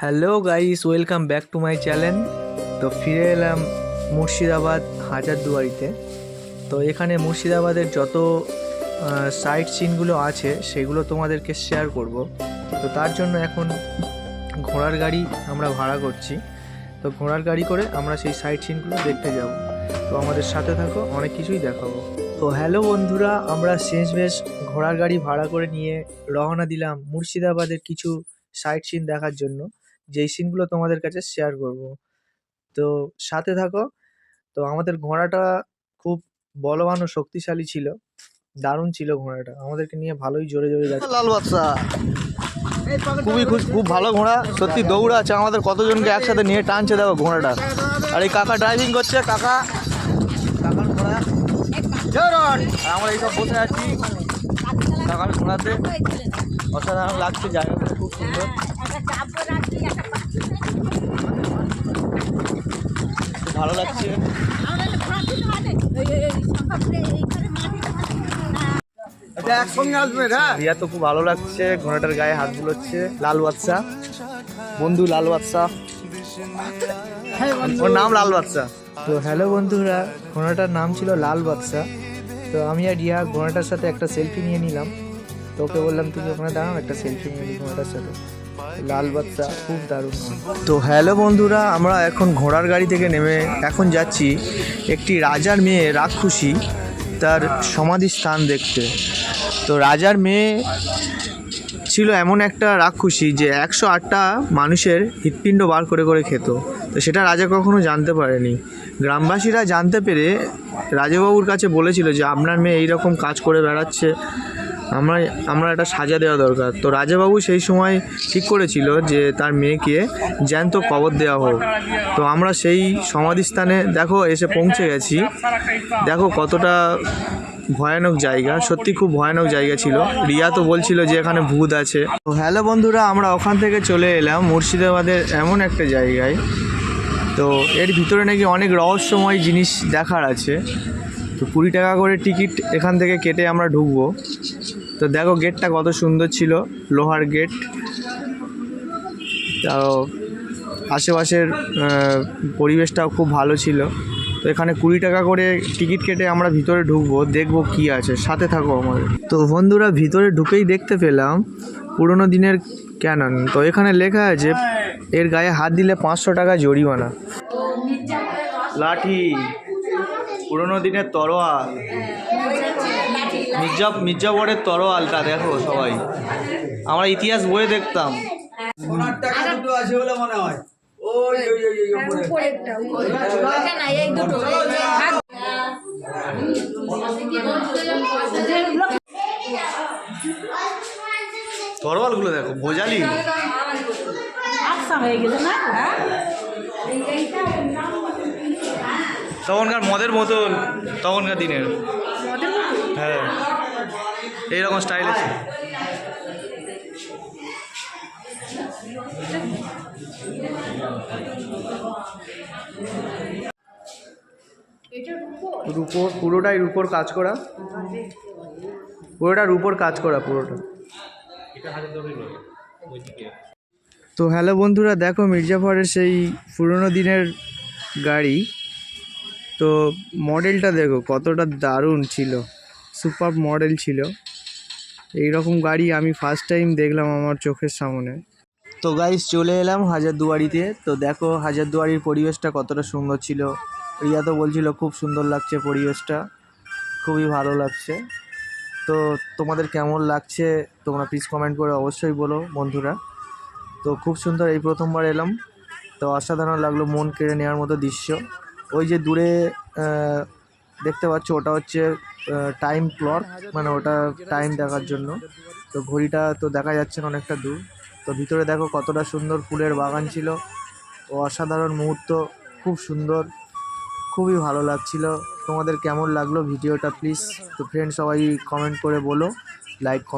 Hello guys, welcome back to my channel. তো ফিরে এলাম মুর্শিদাবাদ হাজারদুয়ারিতে। তো এখানে মুর্শিদাবাদের যত সাইট সিনগুলো আছে সেগুলো তোমাদেরকে শেয়ার করব। তো তার জন্য এখন ঘোড়ার গাড়ি আমরা ভাড়া করছি। তো ঘোড়ার গাড়ি করে আমরা সেই সাইট সিনগুলো দেখতে যাব। তো আমাদের সাথে থাকো, অনেক কিছুই দেখাবো। তো হ্যালো বন্ধুরা, আমরা শেষমেশ ঘোড়ার গাড়ি ভাড়া করে নিয়ে রওনা দিলাম মুর্শিদাবাদের কিছু সাইট সিন দেখার জন্য, যেই সিনগুলো তোমাদের কাছে শেয়ার করব। তো সাথে থাকো। তো আমাদের ঘোড়াটা খুব বলবান ও শক্তিশালী ছিল, দারুণ ছিল ঘোড়াটা, আমাদেরকে নিয়ে ভালোই জোরে জোরে যাচ্ছে। লাল বাদশা খুব ভালো ঘোড়া, সত্যি দৌড়াচ্ছে, আমাদের কতজনকে একসাথে নিয়ে টানছে দেখো ঘোড়াটা। আর এই কাকা ড্রাইভিং করছে, কাকার ঘোড়া। আর আমরা এইসব বসে আছি কাকার ঘোড়াতে। অসাধারণ লাগছে, জায়গাটা খুব সুন্দর, খুব ভালো লাগছে। রিয়া তো খুব ভালো লাগছে, ঘোড়াটার গায়ে হাত বুলোচ্ছে। লাল বাদশা বন্ধু, লাল বাদশা, ওর নাম লাল বাদশা। তো হ্যালো বন্ধুরা, ঘোড়াটার নাম ছিল লাল বাদশা। তো আমি আর রিয়া ঘোড়াটার সাথে একটা সেলফি নিয়ে নিলাম। তো ওকে বললাম তুমি ওখানে দাঁড়াও, একটা সেলফি নিয়ে নিই ঘোড়াটার সাথে। লাল বাদশা খুব দারুণ। তো হ্যালো বন্ধুরা, আমরা এখন ঘোড়ার গাড়ি থেকে নেমে এখন যাচ্ছি একটি রাজার মেয়ে রাক্ষসী তার সমাধি স্থান দেখতে। তো রাজার মেয়ে ছিল এমন একটা রাক্ষসী যে 108টা মানুষের হৃৎপিণ্ড বার করে করে খেত। তো সেটা রাজা কখনো জানতে পারেনি। গ্রামবাসীরা জানতে পেরে রাজাবাবুর কাছে বলেছিল যে আপনার মেয়ে এইরকম কাজ করে বেড়াচ্ছে, আমরা একটা সাজা দেওয়া দরকার। তো রাজাবাবু সেই সময় ঠিক করেছিল যে তার মেয়েকে জ্যান্ত কবর দেওয়া হোক। তো আমরা সেই সমাধিস্থানে দেখো এসে পৌঁছে গেছি। দেখো কতটা ভয়ানক জায়গা, সত্যি খুব ভয়ানক জায়গা ছিল। রিয়া তো বলছিল যে এখানে ভূত আছে। তো হ্যালো বন্ধুরা, আমরা ওখান থেকে চলে এলাম মুর্শিদাবাদের এমন একটা জায়গায়। তো এর ভিতরে নাকি অনেক রহস্যময় জিনিস দেখার আছে। তো 20 টাকা করে টিকিট এখান থেকে কেটে আমরা ঢুকবো। তো দেখো গেটটা কত সুন্দর ছিল, লোহার গেট। তো আশেপাশের পরিবেশটাও খুব ভালো ছিল। তো এখানে 20 টাকা করে টিকিট কেটে আমরা ভিতরে ঢুকবো, দেখবো কি আছে, সাথে থাকো আমাদের। তো বন্ধুরা, ভিতরে ঢুকেই দেখতে পেলাম পুরোনো দিনের ক্যানন। তো এখানে লেখা আছে এর গায়ে হাত দিলে 500 টাকা জরিমানা। লাঠি, পুরোনো দিনের তরোয়াল, মির্জাপুরের তরোয়ালটা দেখো সবাই, আমরা ইতিহাস বইয়ে দেখতাম। আছে বলে মনে হয় তরোয়ালগুলো দেখো, ভোজালি তখনকার মদের মতন, তখনকার দিনের। হ্যাঁ, এইরকম স্টাইল আছে। রূপোর, পুরোটাই রূপোর কাজ করা, পুরোটা রূপোর কাজ করা পুরোটা। তো হ্যালো বন্ধুরা, দেখো মির্জাফরের সেই পুরোনো দিনের গাড়ি। তো মডেলটা দেখো কতটা দারুণ ছিল, সুপার মডেল ছিল। এই রকম গাড়ি আমি ফার্স্ট টাইম দেখলাম আমার চোখের সামনে। তো গাইস, চলে এলাম হাজারদুয়ারিতে। তো দেখো হাজারদুয়ারির পরিবেশটা কতটা সুন্দর ছিল। রিয়া তো বলছিল খুব সুন্দর লাগছে পরিবেশটা, খুবই ভালো লাগছে। তো তোমাদের কেমন লাগছে তোমরা প্লিজ কমেন্ট করে অবশ্যই বলো বন্ধুরা। তো খুব সুন্দর, এই প্রথমবার এলাম। তো অসাধারণ লাগলো, মন কেড়ে নেওয়ার মতো দৃশ্য। ওই যে দূরে দেখতে পাচ্ছ, ওটা হচ্ছে টাইম ক্লক, মানে ওটা টাইম দেখার জন্য। তো ঘড়িটা তো দেখা যাচ্ছে না, অনেকটা দূর। তো ভিতরে দেখো কতটা সুন্দর ফুলের বাগান ছিল ও অসাধারণ মুহূর্ত, খুব সুন্দর, খুবই ভালো লাগছিল। তোমাদের কেমন লাগলো ভিডিওটা প্লিজ তো ফ্রেন্ড সবাই কমেন্ট করে বলো, লাইক কমেন্ট।